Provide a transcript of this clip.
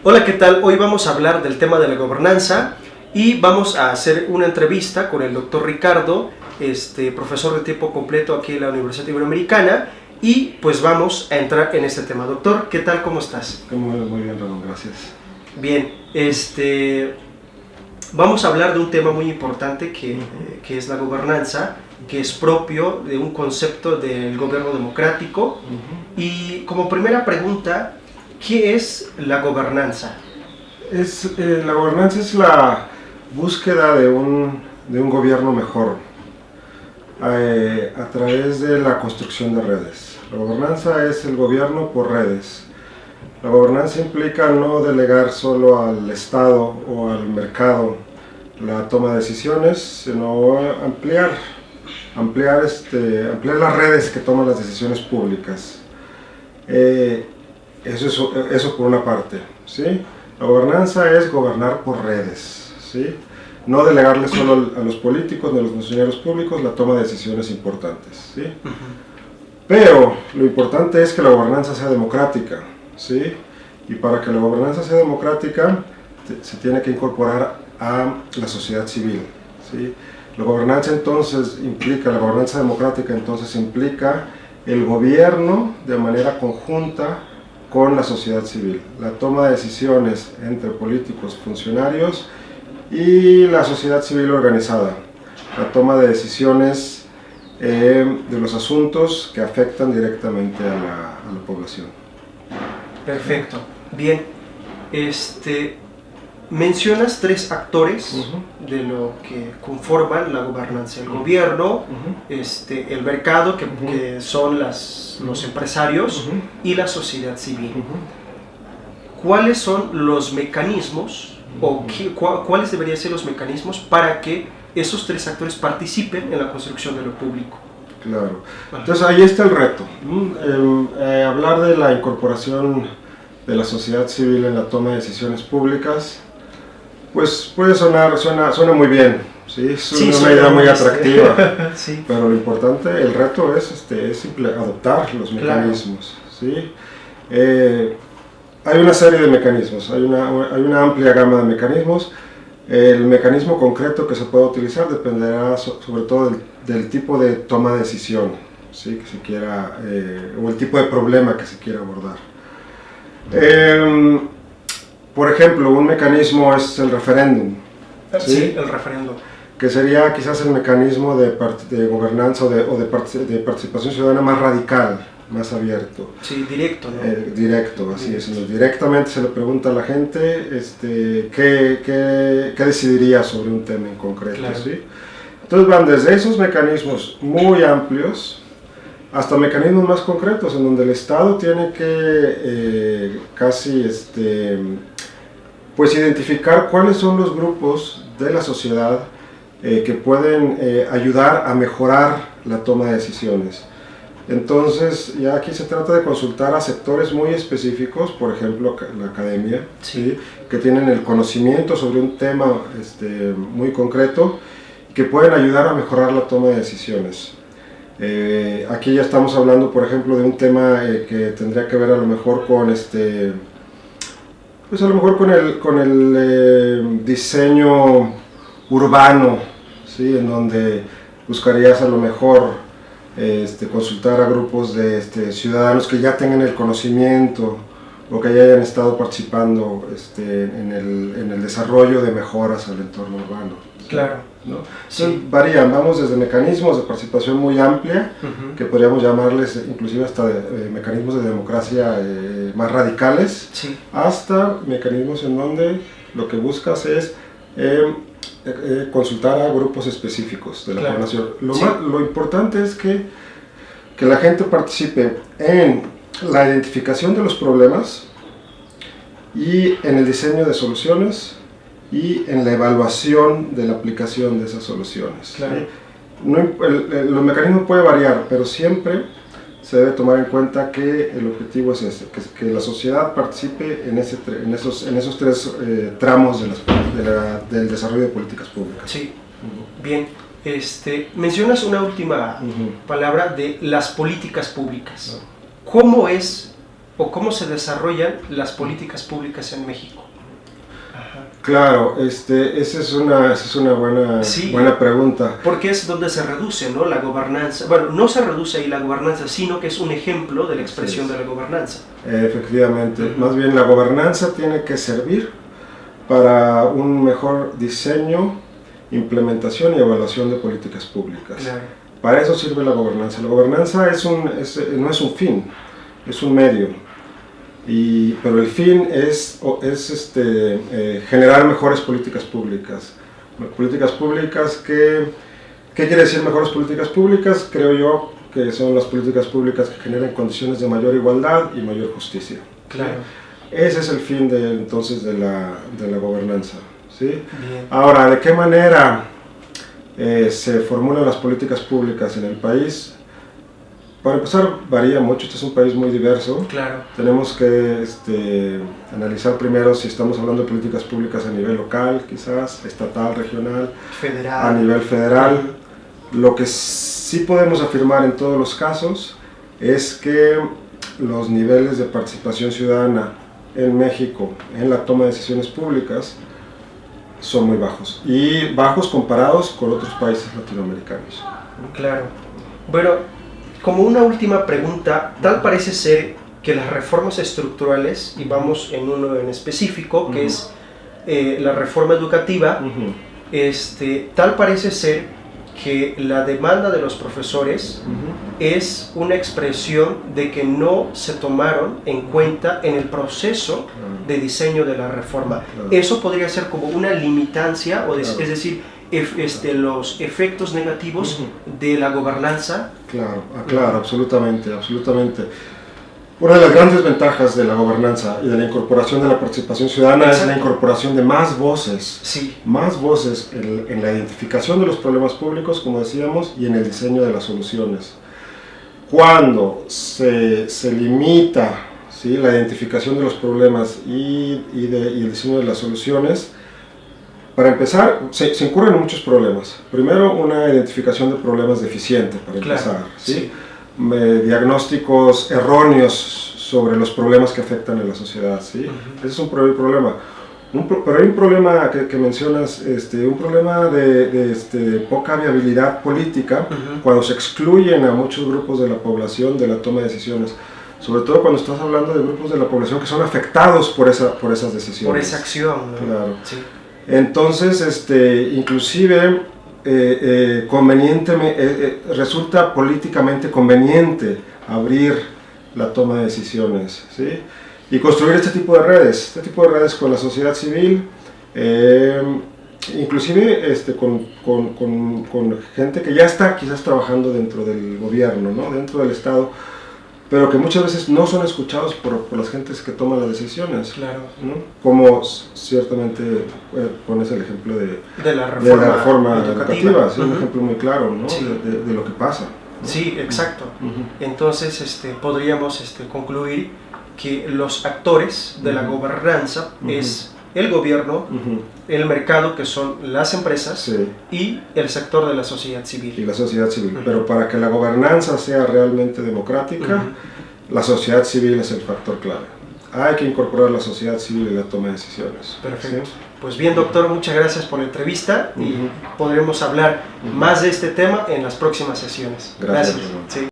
Hola, ¿qué tal? Hoy vamos a hablar del tema de la gobernanza y vamos a hacer una entrevista con el doctor Ricardo, profesor de tiempo completo aquí en la Universidad Iberoamericana, y pues vamos a entrar en este tema. Doctor, ¿qué tal? ¿Cómo estás? Muy bien, Ramón, gracias. Bien, vamos a hablar de un tema muy importante que es la gobernanza, que es propio de un concepto del gobierno democrático. Y como primera pregunta, ¿qué es la gobernanza? La gobernanza es la búsqueda de un gobierno mejor a través de la construcción de redes. La gobernanza es el gobierno por redes. La gobernanza implica no delegar solo al Estado o al mercado la toma de decisiones, sino ampliar las redes que toman las decisiones públicas. Eso por una parte, ¿sí? La gobernanza es gobernar por redes, ¿sí? No delegarle solo a los políticos ni a los funcionarios públicos la toma de decisiones importantes, ¿sí? Pero lo importante es que la gobernanza sea democrática, ¿sí? Y para que la gobernanza sea democrática se tiene que incorporar a la sociedad civil, ¿sí? La gobernanza democrática entonces implica el gobierno de manera conjunta con la sociedad civil, la toma de decisiones entre políticos, funcionarios y la sociedad civil organizada, la toma de decisiones de los asuntos que afectan directamente a la población. Perfecto. Bien, mencionas tres actores de lo que conforman la gobernanza: el gobierno, el mercado, que son los empresarios, y la sociedad civil. ¿Cuáles son los mecanismos o cuáles deberían ser los mecanismos para que esos tres actores participen en la construcción de lo público? Claro, entonces ahí está el reto. Hablar de la incorporación de la sociedad civil en la toma de decisiones públicas, pues suena muy bien, ¿sí? Es una idea muy atractiva, sí. Pero lo importante, el reto es adoptar los mecanismos, ¿sí? Hay una serie de mecanismos, hay una amplia gama de mecanismos. El mecanismo concreto que se pueda utilizar dependerá sobre todo del tipo de toma de decisión, ¿sí? Que se quiera, o el tipo de problema que se quiera abordar. Por ejemplo, un mecanismo es el referéndum. Sí, el referéndum. Que sería quizás el mecanismo de gobernanza o de participación ciudadana más radical, más abierto. Sí, directo, ¿no? Directo, así es. Directamente se le pregunta a la gente qué decidiría sobre un tema en concreto. Claro. ¿Sí? Entonces van desde esos mecanismos muy amplios hasta mecanismos más concretos, en donde el Estado tiene que pues identificar cuáles son los grupos de la sociedad que pueden ayudar a mejorar la toma de decisiones. Entonces ya aquí se trata de consultar a sectores muy específicos, por ejemplo la academia, ¿sí? Que tienen el conocimiento sobre un tema muy concreto y que pueden ayudar a mejorar la toma de decisiones. Aquí ya estamos hablando, por ejemplo, de un tema que tendría que ver a lo mejor con con el diseño urbano, ¿sí? En donde buscarías a lo mejor consultar a grupos de ciudadanos que ya tengan el conocimiento o que ya hayan estado participando en el desarrollo de mejoras al entorno urbano, ¿sí? Claro. ¿No? Entonces varían, vamos desde mecanismos de participación muy amplia, que podríamos llamarles inclusive hasta mecanismos de democracia más radicales, sí, hasta mecanismos en donde lo que buscas es consultar a grupos específicos de la población. Lo importante es que la gente participe en la identificación de los problemas y en el diseño de soluciones y en la evaluación de la aplicación de esas soluciones. Claro. Los mecanismos pueden variar, pero siempre se debe tomar en cuenta que el objetivo es que la sociedad participe en esos tres tramos del desarrollo de políticas públicas. Sí, bien. Mencionas una última palabra de las políticas públicas. ¿Cómo es o cómo se desarrollan las políticas públicas en México? Claro, esa es una buena pregunta. Porque es donde se reduce, ¿no?, la gobernanza. Bueno, no se reduce ahí la gobernanza, sino que es un ejemplo de la expresión de la gobernanza. Efectivamente, más bien la gobernanza tiene que servir para un mejor diseño, implementación y evaluación de políticas públicas. Claro. Para eso sirve la gobernanza. La gobernanza no es un fin, es un medio. Pero el fin es generar mejores políticas públicas. Políticas públicas ¿qué quiere decir mejores políticas públicas? Creo yo que son las políticas públicas que generen condiciones de mayor igualdad y mayor justicia. Claro. Ese es el fin entonces de la gobernanza, ¿sí? Bien. Ahora, ¿de qué manera se formulan las políticas públicas en el país? Para empezar, varía mucho. Este es un país muy diverso. Claro. Tenemos que analizar primero si estamos hablando de políticas públicas a nivel local, quizás, estatal, regional, federal. a nivel federal. Lo que sí podemos afirmar en todos los casos es que los niveles de participación ciudadana en México en la toma de decisiones públicas son muy bajos, y bajos comparados con otros países latinoamericanos. Claro. Bueno, como una última pregunta, tal parece ser que las reformas estructurales, y vamos en uno en específico, que es la reforma educativa, tal parece ser que la demanda de los profesores es una expresión de que no se tomaron en cuenta en el proceso de diseño de la reforma. Eso podría ser como una limitancia, es decir, los efectos negativos de la gobernanza. Claro, absolutamente. Una de las grandes ventajas de la gobernanza y de la incorporación de la participación ciudadana es la incorporación de más voces. Sí. Más voces en la identificación de los problemas públicos, como decíamos, y en el diseño de las soluciones. Cuando se limita, ¿sí?, la identificación de los problemas y el diseño de las soluciones, para empezar, se incurren muchos problemas. Primero, una identificación de problemas deficiente, para empezar, ¿sí? Sí. Diagnósticos erróneos sobre los problemas que afectan a la sociedad, ¿sí? Ese es un primer problema. Pero hay un problema que mencionas, un problema de poca viabilidad política cuando se excluyen a muchos grupos de la población de la toma de decisiones. Sobre todo cuando estás hablando de grupos de la población que son afectados por esas decisiones. Por esa acción, ¿no? Claro. Sí. Entonces, inclusive resulta políticamente conveniente abrir la toma de decisiones, ¿sí?, y construir este tipo de redes con la sociedad civil, inclusive con gente que ya está quizás trabajando dentro del gobierno, ¿no?, dentro del Estado, pero que muchas veces no son escuchados por las gentes que toman las decisiones. Claro. ¿no? Como ciertamente pones el ejemplo de la reforma educativa, es un ejemplo muy claro, ¿no?, sí, de lo que pasa, ¿no? Sí, exacto. Entonces podríamos concluir que los actores de la gobernanza es el gobierno, el mercado, que son las empresas, sí, y el sector de la sociedad civil. Y la sociedad civil. Pero para que la gobernanza sea realmente democrática, la sociedad civil es el factor clave. Hay que incorporar la sociedad civil en la toma de decisiones. Perfecto. ¿Sí? Pues bien, doctor, muchas gracias por la entrevista y podremos hablar más de este tema en las próximas sesiones. Gracias. Sí.